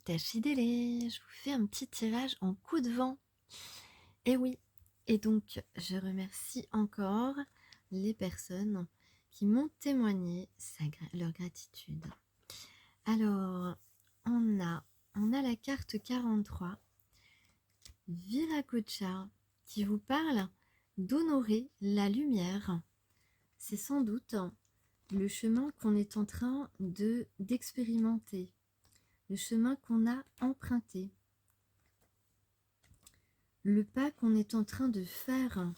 Tachidélé, je vous fais un petit tirage en coup de vent. Et oui, et donc je remercie encore les personnes qui m'ont témoigné leur gratitude. Alors, on a la carte 43, Viracocha, qui vous parle d'honorer la lumière. C'est sans doute le chemin qu'on est en train d'expérimenter, le chemin qu'on a emprunté, le pas qu'on est en train de faire.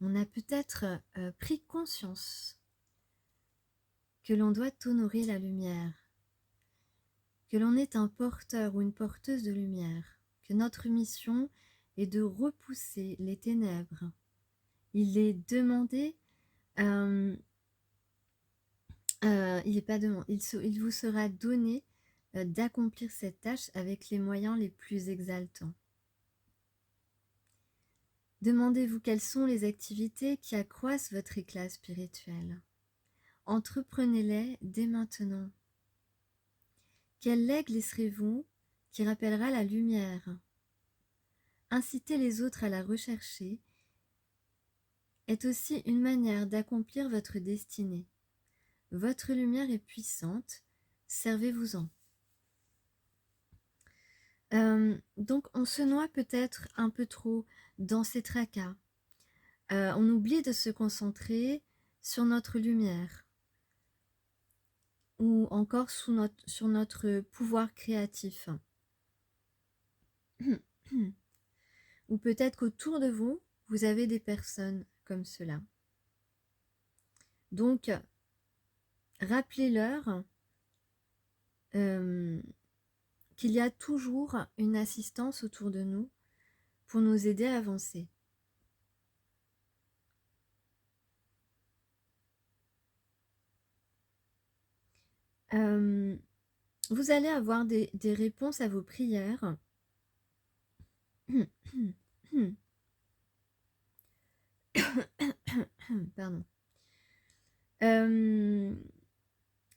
On a peut-être pris conscience que l'on doit honorer la lumière, que l'on est un porteur ou une porteuse de lumière, que notre mission est de repousser les ténèbres. Il est demandé, il vous sera donné d'accomplir cette tâche avec les moyens les plus exaltants. Demandez-vous quelles sont les activités qui accroissent votre éclat spirituel. Entreprenez-les dès maintenant. Quel legs laisserez-vous qui rappellera la lumière? Inciter les autres à la rechercher est aussi une manière d'accomplir votre destinée. Votre lumière est puissante, servez-vous-en. Donc on se noie peut-être un peu trop dans ces tracas. On oublie de se concentrer sur notre lumière ou encore sur notre pouvoir créatif. Ou peut-être qu'autour de vous, vous avez des personnes comme cela. Donc, rappelez-leur qu'il y a toujours une assistance autour de nous pour nous aider à avancer. Vous allez avoir des réponses à vos prières. Pardon.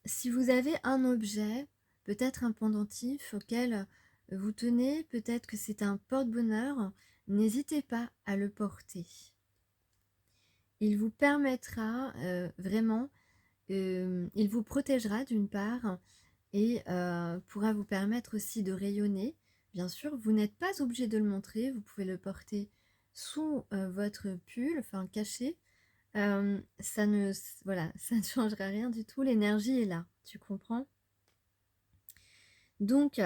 Si vous avez un objet, peut-être un pendentif auquel vous tenez, peut-être que c'est un porte-bonheur, n'hésitez pas à le porter. Il vous permettra vraiment, il vous protégera d'une part et pourra vous permettre aussi de rayonner. Bien sûr, vous n'êtes pas obligé de le montrer, vous pouvez le porter sous votre pull, enfin caché. Ça ne changera rien du tout, l'énergie est là, tu comprends? Donc,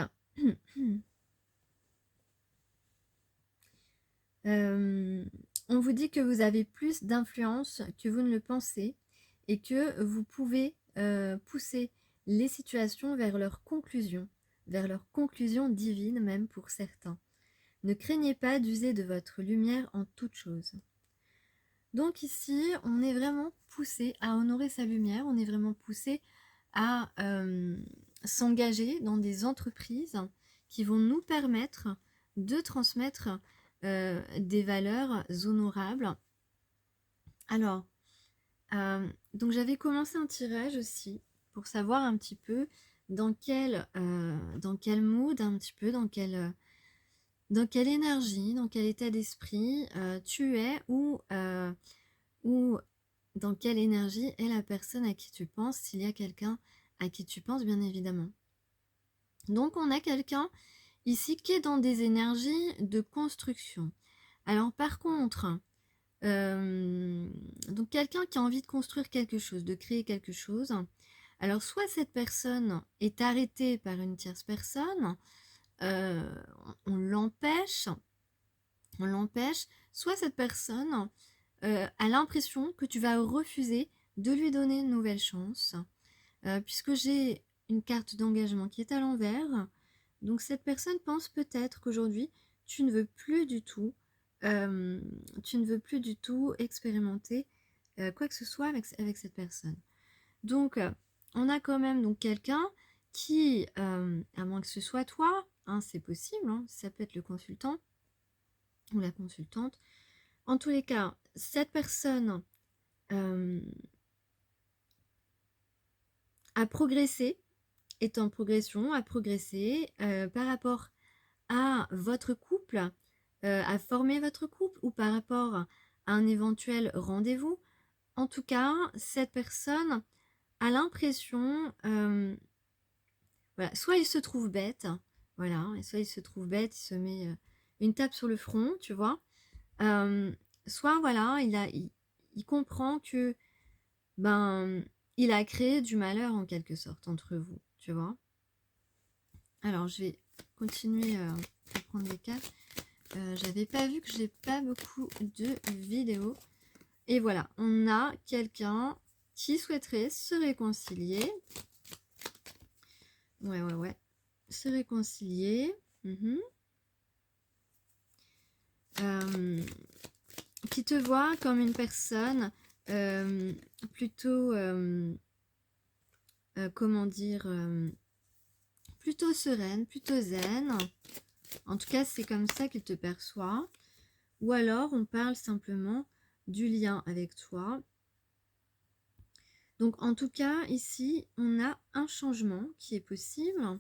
on vous dit que vous avez plus d'influence que vous ne le pensez et que vous pouvez pousser les situations vers leur conclusion divine même pour certains. Ne craignez pas d'user de votre lumière en toute chose. Donc ici, on est vraiment poussé à honorer sa lumière, on est vraiment poussé à s'engager dans des entreprises qui vont nous permettre de transmettre des valeurs honorables. Alors, donc j'avais commencé un tirage aussi pour savoir un petit peu dans quel mood, un petit peu dans quelle énergie, dans quel état d'esprit tu es ou dans quelle énergie est la personne à qui tu penses, s'il y a quelqu'un à qui tu penses bien évidemment. Donc on a quelqu'un ici qui est dans des énergies de construction. Alors par contre, donc quelqu'un qui a envie de construire quelque chose, de créer quelque chose, alors soit cette personne est arrêtée par une tierce personne, on l'empêche, soit cette personne a l'impression que tu vas refuser de lui donner une nouvelle chance, puisque j'ai une carte d'engagement qui est à l'envers. Donc cette personne pense peut-être qu'aujourd'hui tu ne veux plus du tout expérimenter quoi que ce soit avec cette personne. Donc on a quand même donc quelqu'un qui, à moins que ce soit toi, hein, c'est possible, hein, ça peut être le consultant ou la consultante. En tous les cas, cette personne a progressé est en progression, à progresser par rapport à votre couple, à former votre couple ou par rapport à un éventuel rendez-vous. En tout cas, cette personne a l'impression, voilà, soit il se trouve bête, voilà, et soit il se trouve bête, il se met une tape sur le front, tu vois. Soit voilà, il comprend que ben il a créé du malheur en quelque sorte entre vous, tu vois. Alors je vais continuer à prendre des cartes. J'avais pas vu que j'ai pas beaucoup de vidéos. Et voilà, on a quelqu'un qui souhaiterait se réconcilier. Ouais. Se réconcilier. Qui te voit comme une personne plutôt, comment dire, plutôt sereine, plutôt zen. En tout cas, c'est comme ça qu'il te perçoit. Ou alors, on parle simplement du lien avec toi. Donc, en tout cas, ici, on a un changement qui est possible.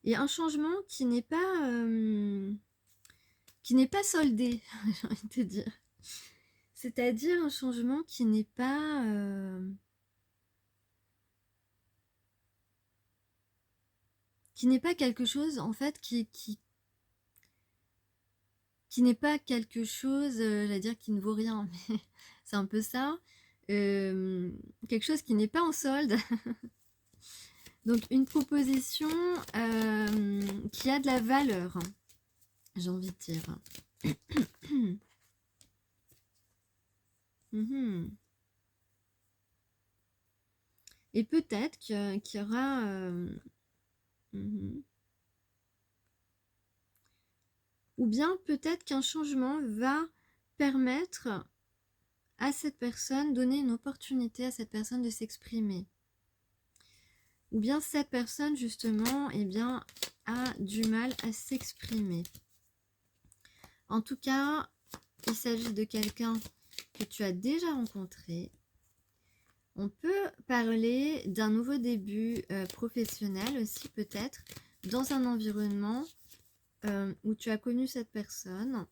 Et un changement qui n'est pas soldé, j'ai envie de te dire. C'est-à-dire un changement qui n'est pas... quelque chose, en fait, qui n'est pas quelque chose, j'allais dire qui ne vaut rien, mais c'est un peu ça. Quelque chose qui n'est pas en solde. Donc une proposition qui a de la valeur, j'ai envie de dire. Et peut-être qu'il y aura... ou bien peut-être qu'un changement va permettre à cette personne, donner une opportunité à cette personne de s'exprimer. Ou bien cette personne, justement, eh bien, a du mal à s'exprimer. En tout cas, il s'agit de quelqu'un que tu as déjà rencontré. On peut parler d'un nouveau début professionnel aussi, peut-être, dans un environnement où tu as connu cette personne.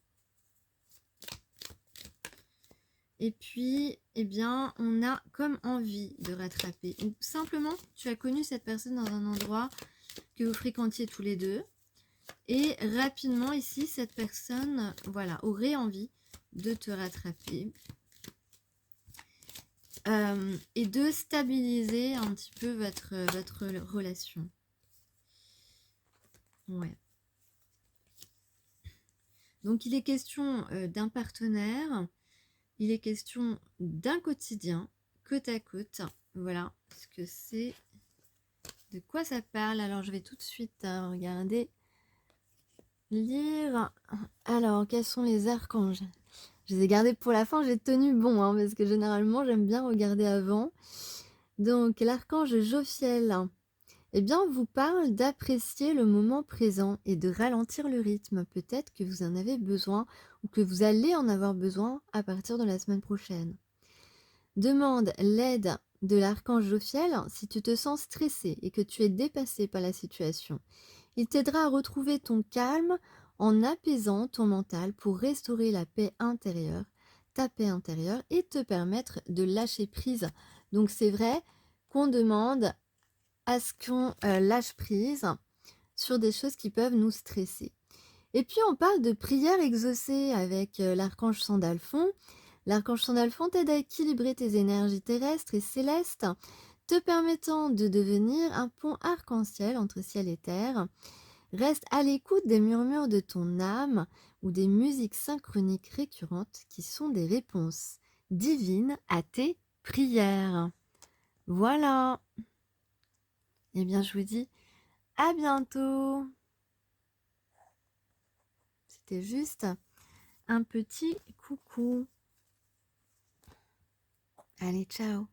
Et puis, eh bien, on a comme envie de rattraper. Ou simplement, tu as connu cette personne dans un endroit que vous fréquentiez tous les deux. Et rapidement, ici, cette personne, voilà, aurait envie de te rattraper. Et de stabiliser un petit peu votre relation. Ouais. Donc, il est question d'un partenaire. Il est question d'un quotidien, côte à côte. Voilà ce que c'est, de quoi ça parle. Alors, je vais tout de suite regarder, lire. Alors, quels sont les archanges? Je les ai gardés pour la fin, j'ai tenu bon, hein, parce que généralement, j'aime bien regarder avant. Donc, l'archange Jophiel, eh bien, vous parle d'apprécier le moment présent et de ralentir le rythme. Peut-être que vous en avez besoin ou que vous allez en avoir besoin à partir de la semaine prochaine. Demande l'aide de l'archange Jophiel si tu te sens stressé et que tu es dépassé par la situation. Il t'aidera à retrouver ton calme en apaisant ton mental pour restaurer la paix intérieure, ta paix intérieure, et te permettre de lâcher prise. Donc c'est vrai qu'on demande à ce qu'on lâche prise sur des choses qui peuvent nous stresser. Et puis on parle de prière exaucée avec l'archange Sandalphon. L'archange Sandalphon t'aide à équilibrer tes énergies terrestres et célestes, te permettant de devenir un pont arc-en-ciel entre ciel et terre. Reste à l'écoute des murmures de ton âme ou des musiques synchroniques récurrentes qui sont des réponses divines à tes prières. Voilà. Eh bien, je vous dis à bientôt. C'était juste un petit coucou. Allez, ciao.